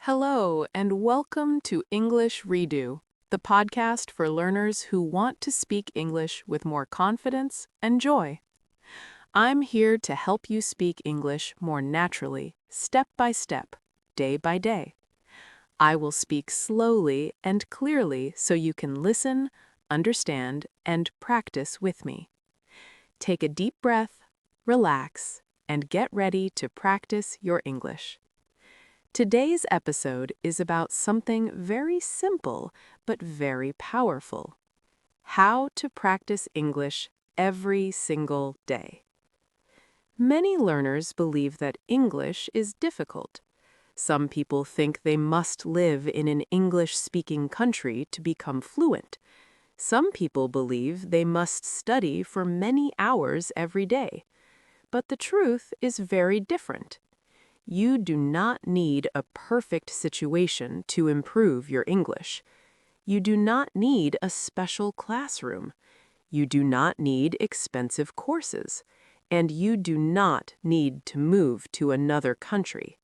Hello, and welcome to English Redo, the podcast for learners who want to speak English with more confidence and joy. I'm here to help you speak English more naturally, step by step, day by day. I will speak slowly and clearly so you can listen, understand, and practice with me. Take a deep breath, relax, and get ready to practice your English. Today's episode is about something very simple but very powerful: how to practice English every single day. Many learners believe that English is difficult. Some people think they must live in an English-speaking country to become fluent. Some people believe they must study for many hours every day. But the truth is very different. You do not need a perfect situation to improve your English. You do not need a special classroom. You do not need expensive courses. And you do not need to move to another country.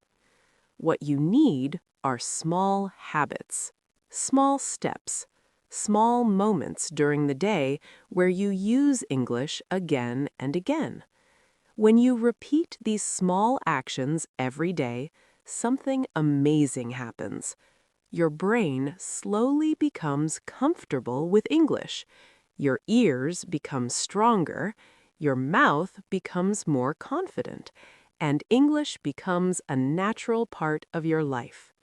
What you need are small habits, small steps, small moments during the day where you use English again and again. When you repeat these small actions every day, something amazing happens. Your brain slowly becomes comfortable with English. Your ears become stronger, your mouth becomes more confident, and English becomes a natural part of your life.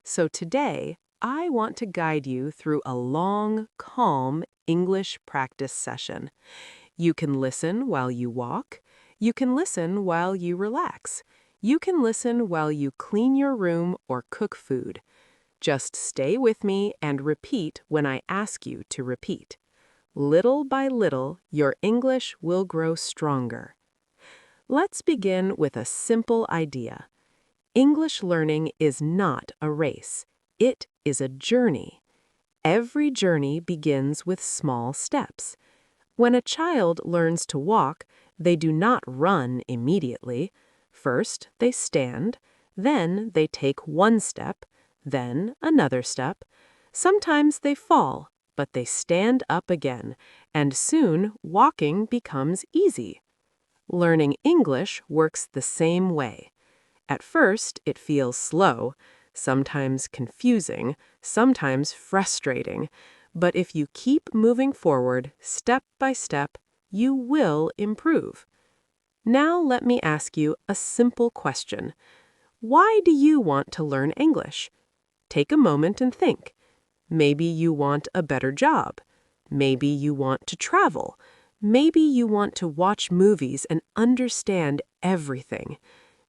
So today, I want to guide you through a long, calm English practice session. You can listen while you walk. You can listen while you relax. You can listen while you clean your room or cook food. Just stay with me and repeat when I ask you to repeat. Little by little, your English will grow stronger. Let's begin with a simple idea. English learning is not a race. It is a journey. Every journey begins with small steps. When a child learns to walk, they do not run immediately. First, they stand, then they take one step, then another step. Sometimes they fall, but they stand up again, and soon walking becomes easy. Learning English works the same way. At first, it feels slow, sometimes confusing, sometimes frustrating. But if you keep moving forward, step by step, you will improve. Now let me ask you a simple question. Why do you want to learn English? Take a moment and think. Maybe you want a better job. Maybe you want to travel. Maybe you want to watch movies and understand everything.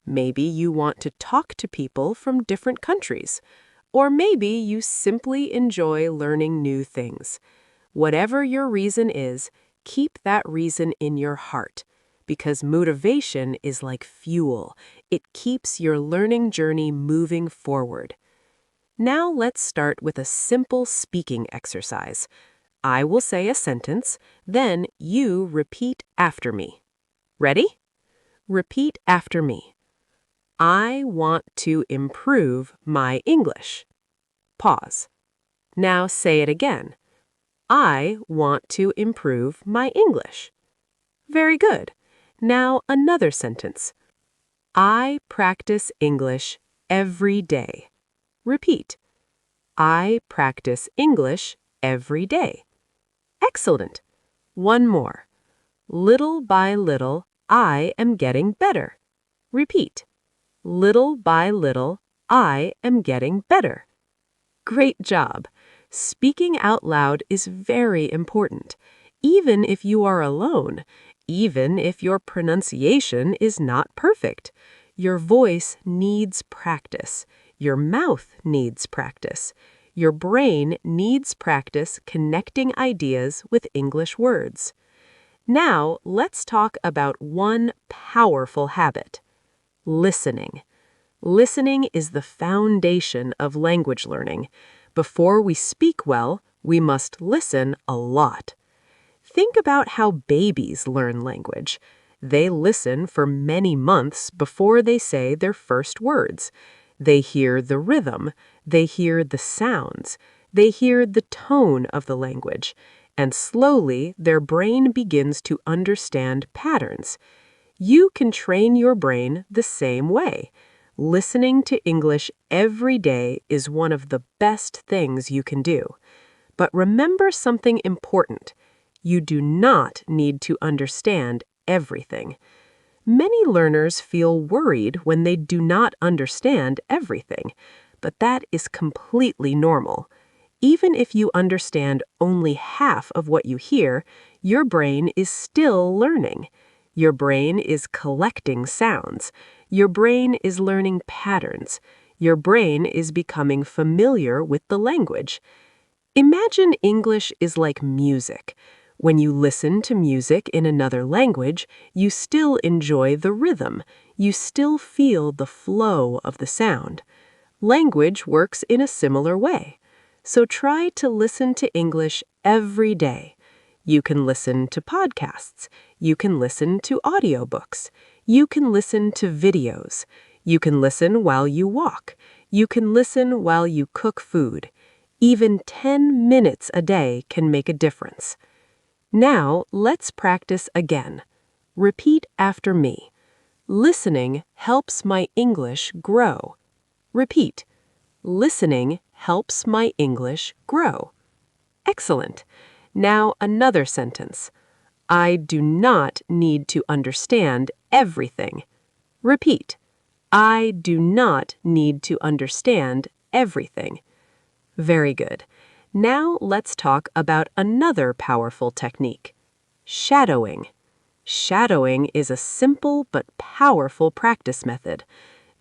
Maybe you want to talk to people from different countries. Or maybe you simply enjoy learning new things. Whatever your reason is, keep that reason in your heart, because motivation is like fuel. It keeps your learning journey moving forward. Now let's start with a simple speaking exercise. I will say a sentence, then you repeat after me. Ready? Repeat after me. I want to improve my English. Pause. Now say it again. I want to improve my English. Very good. Now another sentence. I practice English every day. Repeat. I practice English every day. Excellent. One more. Little by little, I am getting better. Repeat. Little by little, I am getting better. Great job! Speaking out loud is very important, even if you are alone, even if your pronunciation is not perfect. Your voice needs practice. Your mouth needs practice. Your brain needs practice connecting ideas with English words. Now, let's talk about one powerful habit: listening. Listening is the foundation of language learning. Before we speak well, we must listen a lot. Think about how babies learn language. They listen for many months before they say their first words. They hear the rhythm, they hear the sounds, they hear the tone of the language, and slowly their brain begins to understand patterns. You can train your brain the same way. Listening to English every day is one of the best things you can do. But remember something important. You do not need to understand everything. Many learners feel worried when they do not understand everything, but that is completely normal. Even if you understand only half of what you hear, your brain is still learning. Your brain is collecting sounds. Your brain is learning patterns. Your brain is becoming familiar with the language. Imagine English is like music. When you listen to music in another language, you still enjoy the rhythm. You still feel the flow of the sound. Language works in a similar way. So try to listen to English every day. You can listen to podcasts. You can listen to audiobooks. You can listen to videos. You can listen while you walk. You can listen while you cook food. Even 10 minutes a day can make a difference. Now, let's practice again. Repeat after me. Listening helps my English grow. Repeat. Listening helps my English grow. Excellent. Now another sentence. I do not need to understand everything. Repeat. I do not need to understand everything. Very good. Now let's talk about another powerful technique. Shadowing. Shadowing is a simple but powerful practice method.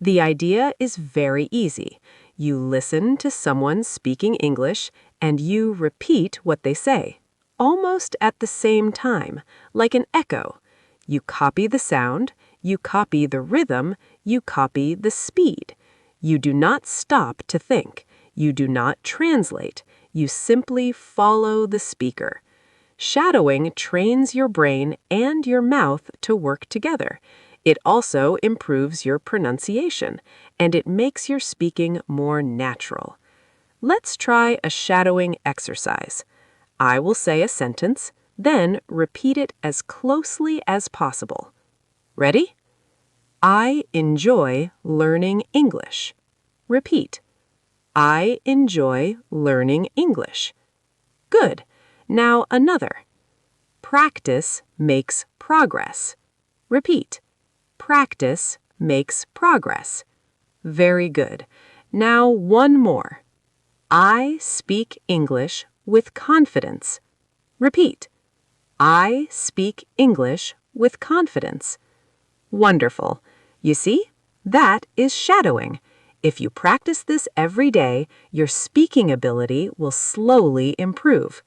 The idea is very easy. You listen to someone speaking English and you repeat what they say, almost at the same time, like an echo. You copy the sound, you copy the rhythm, you copy the speed. You do not stop to think. You do not translate. You simply follow the speaker. Shadowing trains your brain and your mouth to work together. It also improves your pronunciation, and it makes your speaking more natural. Let's try a shadowing exercise. I will say a sentence, then repeat it as closely as possible. Ready? I enjoy learning English. Repeat. I enjoy learning English. Good. Now another. Practice makes progress. Repeat. Practice makes progress. Very good. Now one more. I speak English with confidence. Repeat. I speak English with confidence. Wonderful. You see, that is shadowing. If you practice this every day, your speaking ability will slowly improve.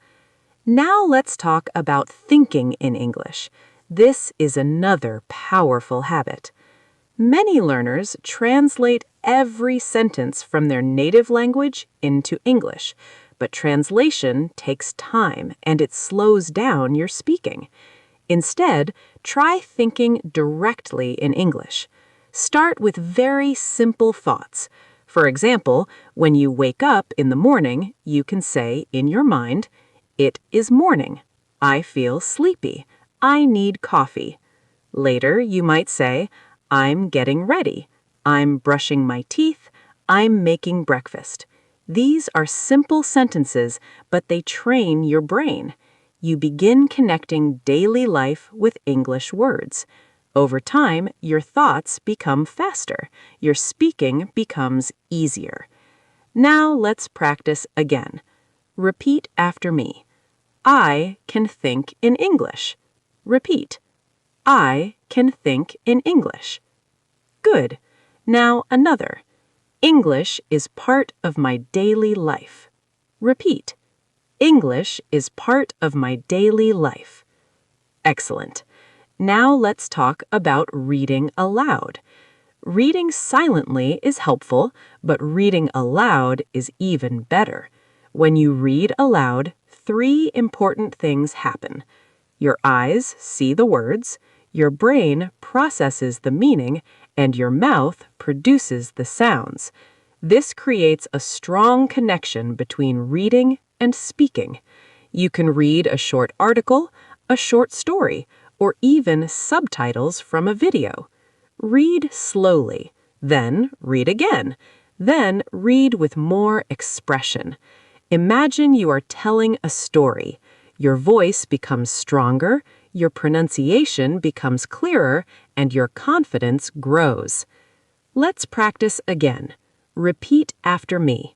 Now let's talk about thinking in English. This is another powerful habit. Many learners translate every sentence from their native language into English, but translation takes time and it slows down your speaking. Instead, try thinking directly in English. Start with very simple thoughts. For example, when you wake up in the morning, you can say in your mind, "It is morning. I feel sleepy. I need coffee." Later, you might say, "I'm getting ready. I'm brushing my teeth. I'm making breakfast." These are simple sentences, but they train your brain. You begin connecting daily life with English words. Over time, your thoughts become faster. Your speaking becomes easier. Now let's practice again. Repeat after me. I can think in English. Repeat. I can think in English. Good. Now another. English is part of my daily life. Repeat. English is part of my daily life. Excellent. Now let's talk about reading aloud. Reading silently is helpful, but reading aloud is even better. When you read aloud, 3 important things happen. Your eyes see the words, your brain processes the meaning, and your mouth produces the sounds. This creates a strong connection between reading and speaking. You can read a short article, a short story, or even subtitles from a video. Read slowly, then read again, then read with more expression. Imagine you are telling a story. Your voice becomes stronger, your pronunciation becomes clearer, and your confidence grows. Let's practice again. Repeat after me.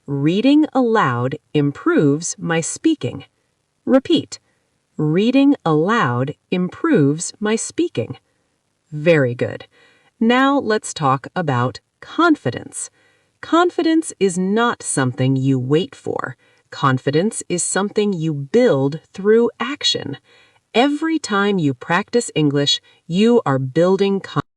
Reading aloud improves my speaking. Repeat. Reading aloud improves my speaking. Very good. Now let's talk about confidence. Confidence is not something you wait for. Confidence is something you build through action. Every time you practice English, you are building confidence.